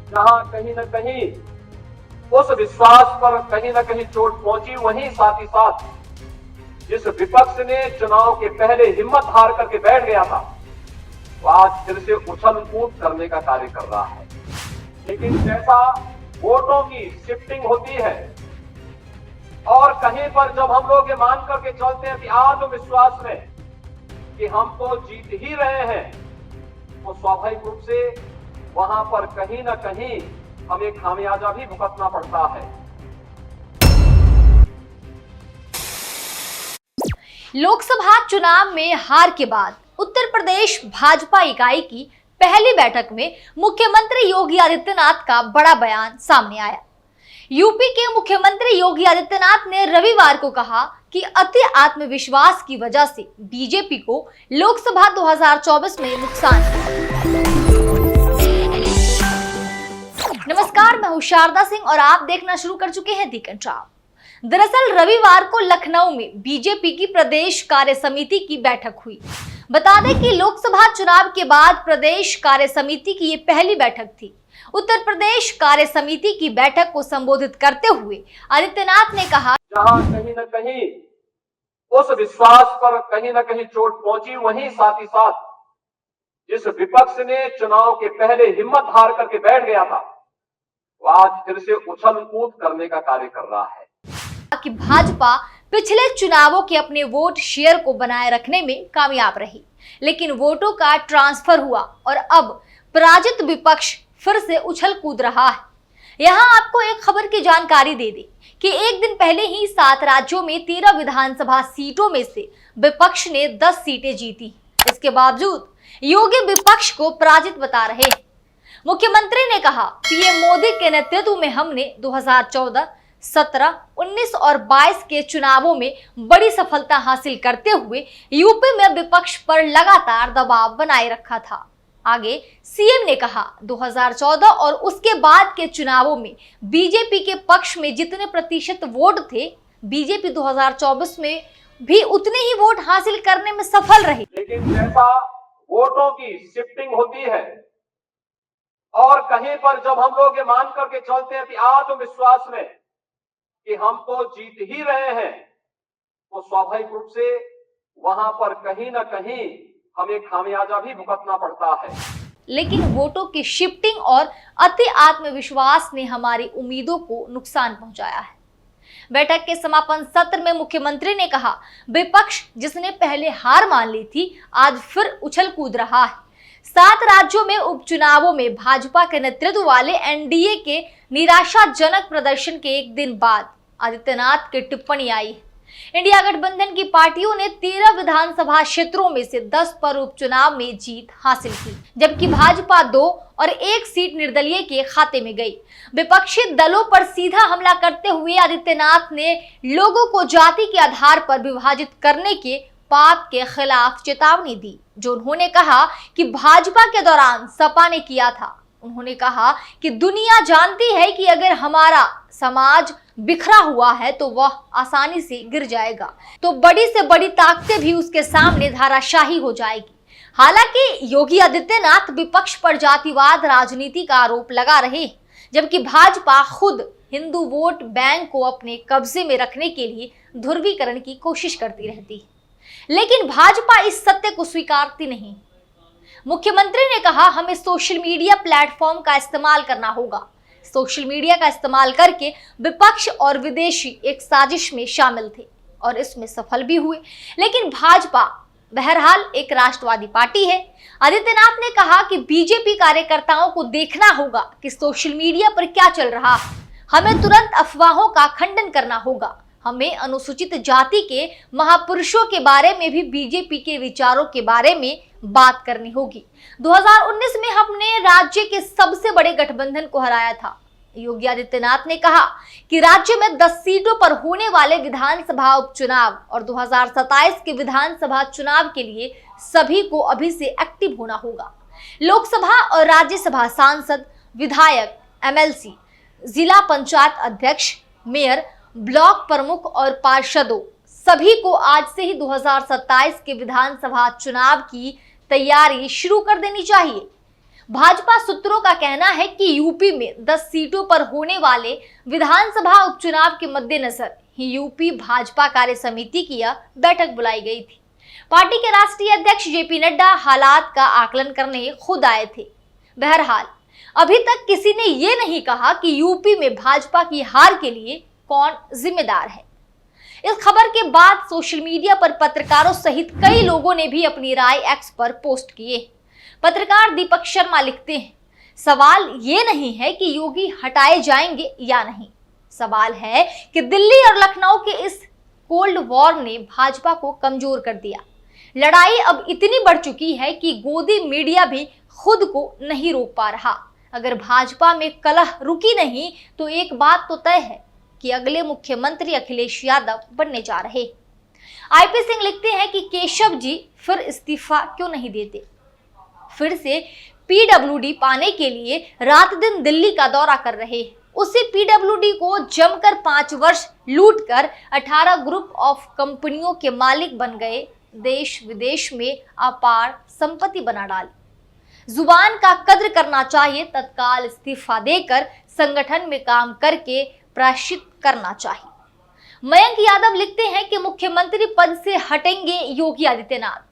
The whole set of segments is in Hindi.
जहां कहीं न कहीं उस विश्वास पर कहीं न कहीं चोट पहुंची, वहीं साथ ही साथ जिस विपक्ष ने चुनाव के पहले हिम्मत हार करके बैठ गया था, वो आज फिर से उछल कूद करने का कार्य कर रहा है। लेकिन जैसा वोटों की शिफ्टिंग होती है और कहीं पर जब हम लोग ये मान करके चलते हैं कि आत्मविश्वास में कि हम तो जीत ही रहे हैं, तो स्वाभाविक रूप से वहां पर कहीं ना कहीं हमें खामियाजा भी भुगतना पड़ता है। लोकसभा चुनाव में हार के बाद उत्तर प्रदेश भाजपा इकाई की पहली बैठक में मुख्यमंत्री योगी आदित्यनाथ का बड़ा बयान सामने आया। यूपी के मुख्यमंत्री योगी आदित्यनाथ ने रविवार को कहा कि अति आत्मविश्वास की वजह से बीजेपी को लोकसभा 2024 में नुकसान है। नमस्कार, मैं हूं शारदा सिंह और आप देखना शुरू कर चुके हैं दी कंट्राव। दरअसल रविवार को लखनऊ में बीजेपी की प्रदेश कार्य समिति की बैठक हुई। बता दें कि लोकसभा चुनाव के बाद प्रदेश कार्य समिति की ये पहली बैठक थी। उत्तर प्रदेश कार्य समिति की बैठक को संबोधित करते हुए आदित्यनाथ ने कहा, जहां कहीं न कहीं उस विश्वास पर कहीं न कहीं चोट पहुंची, वहीं साथ ही साथ जिस विपक्ष ने चुनाव के पहले हिम्मत हार करके बैठ गया था, वो आज फिर से उछल कूद करने का कार्य कर रहा है कि भाजपा पिछले चुनावों के अपने वोट शेयर को बनाए रखने में कामयाब रही, लेकिन वोटों का ट्रांसफर हुआ और अब पराजित विपक्ष फिर से उछल कूद रहा है। यहाँ आपको एक खबर की जानकारी दे दें कि एक दिन पहले ही 7 राज्यों में 13 विधानसभा सीटों में से विपक्ष ने 10 सीटें जीती। इसके बावजूद योगी विपक्ष को पराजित बता रहे हैं। मुख्यमंत्री ने कहा, पीएम मोदी के नेतृत्व में हमने 2014, 17, 19 और 22 के चुनावों में बड़ी सफलता हासिल करते हुए यूपी में विपक्ष पर लगातार दबाव बनाए रखा था। आगे सीएम ने कहा, 2014 और उसके बाद के चुनावों में बीजेपी के पक्ष में जितने प्रतिशत वोट थे, बीजेपी 2024 में भी उतने ही वोट हासिल करने में सफल रही। लेकिन जैसा वोटों की शिफ्टिंग होती है और कहीं पर जब हम लोग ये मान करके चलते हैं कि आत्मविश्वास में कि हम तो जीत ही रहे हैं, तो स्वाभाविक रूप से वहां पर कहीं ना कहीं हमें खामियाजा भी भुगतना पड़ता है। लेकिन वोटों की शिफ्टिंग और अति आत्मविश्वास ने हमारी उम्मीदों को नुकसान पहुंचाया है। बैठक के समापन सत्र में मुख्यमंत्री ने कहा, विपक्ष जिसने पहले हार मान ली थी, आज फिर उछल कूद रहा है। 7 राज्यों में उपचुनावों में भाजपा के नेतृत्व वाले एनडीए के निराशाजनक प्रदर्शन के एक दिन बाद आदित्यनाथ की टिप्पणी आई है। इंडिया गठबंधन की पार्टियों ने 13 विधानसभा क्षेत्रों में से 10 पर उपचुनाव में जीत हासिल की, जबकि भाजपा 2 और 1 सीट निर्दलीय के खाते में गई। विपक्षी दलों पर सीधा हमला करते हुए आदित्यनाथ ने लोगों को जाति के आधार पर विभाजित करने के पाप के खिलाफ चेतावनी दी, जो उन्होंने कहा कि भाजपा के दौरान सपा ने किया था। उन्होंने कहा कि दुनिया जानती है कि अगर हमारा समाज बिखरा हुआ है तो वह आसानी से गिर जाएगा, तो बड़ी से बड़ी ताकतें भी उसके सामने धाराशाही हो जाएगी। हालांकि योगी आदित्यनाथ विपक्ष पर जातिवाद राजनीति का आरोप लगा रहे, जबकि भाजपा खुद हिंदू वोट बैंक को अपने कब्जे में रखने के लिए ध्रुवीकरण की कोशिश करती रहती है। लेकिन भाजपा इस सत्य को स्वीकारती नहीं। मुख्यमंत्री ने कहा, हमें सोशल मीडिया प्लेटफॉर्म का इस्तेमाल करना होगा। सोशल मीडिया का इस्तेमाल करके विपक्ष और विदेशी एक साजिश में शामिल थे और इसमें सफल भी हुए। लेकिन भाजपा बहरहाल एक राष्ट्रवादी पार्टी है। आदित्यनाथ ने कहा कि बीजेपी कार्यकर्ताओं को देखना होगा कि सोशल मीडिया पर क्या चल रहा है। हमें तुरंत अफवाहों का खंडन करना होगा। हमें अनुसूचित जाति के महापुरुषों के बारे में भी बीजेपी के विचारों के बारे में बात करनी होगी। 2019 में हमने राज्य के सबसे बड़े गठबंधन को हराया था। योगी आदित्यनाथ ने कहा कि राज्य में 10 सीटों पर होने वाले विधानसभा उपचुनाव और 2027 के विधानसभा चुनाव के लिए सभी को अभी से एक्टिव होना होगा। लोकसभा और राज्यसभा सांसद, विधायक, एमएलसी, जिला पंचायत अध्यक्ष, मेयर, ब्लॉक प्रमुख और पार्षदों सभी को आज से ही 2027 के विधानसभा चुनाव की तैयारी शुरू कर देनी चाहिए। भाजपा सूत्रों का कहना है कि यूपी में 10 सीटों पर होने वाले विधानसभा उपचुनाव के मद्देनजर यूपी भाजपा कार्य समिति की यह बैठक बुलाई गई थी। पार्टी के राष्ट्रीय अध्यक्ष जेपी नड्डा हालात का आकलन करने खुद आए थे। बहरहाल अभी तक किसी ने ये नहीं कहा कि यूपी में भाजपा की हार के लिए कौन जिम्मेदार है। इस खबर के बाद सोशल मीडिया पर पत्रकारों सहित कई लोगों ने भी अपनी राय एक्स पर पोस्ट किए। पत्रकार दीपक शर्मा लिखते हैं, सवाल ये नहीं है कि योगी हटाए जाएंगे या नहीं, सवाल है कि दिल्ली और लखनऊ के इस कोल्ड वॉर ने भाजपा को कमजोर कर दिया। लड़ाई अब इतनी बढ़ चुकी है कि गोदी मीडिया भी खुद को नहीं रोक पा रहा। अगर भाजपा में कलह रुकी नहीं तो एक बात तो तय है कि अगले मुख्यमंत्री अखिलेश यादव बनने जा रहे। आईपी सिंह लिखते हैं कि केशव जी फिर इस्तीफा क्यों नहीं देते, फिर से पीडब्ल्यूडी पाने के लिए रात दिन दिल्ली का दौरा कर रहे। उसी पीडब्ल्यूडी को जमकर 5 वर्ष लूटकर 18 ग्रुप ऑफ कंपनियों के मालिक बन गए, देश विदेश में अपार संपत्ति बना डाली। जुबान का कद्र करना चाहिए, तत्काल इस्तीफा देकर संगठन में काम करके प्रायश्चित करना चाहिए। मयंक यादव लिखते हैं कि मुख्यमंत्री पद से हटेंगे योगी आदित्यनाथ।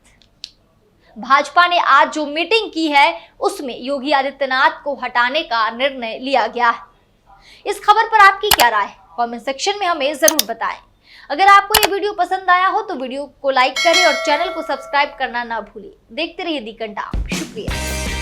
भाजपा ने आज जो मीटिंग की है उसमें योगी आदित्यनाथ को हटाने का निर्णय लिया गया है। इस खबर पर आपकी क्या राय है, कमेंट सेक्शन में हमें जरूर बताएं। अगर आपको ये वीडियो पसंद आया हो तो वीडियो को लाइक करें और चैनल को सब्सक्राइब करना ना भूलें। देखते रहिए दी घंटा। शुक्रिया।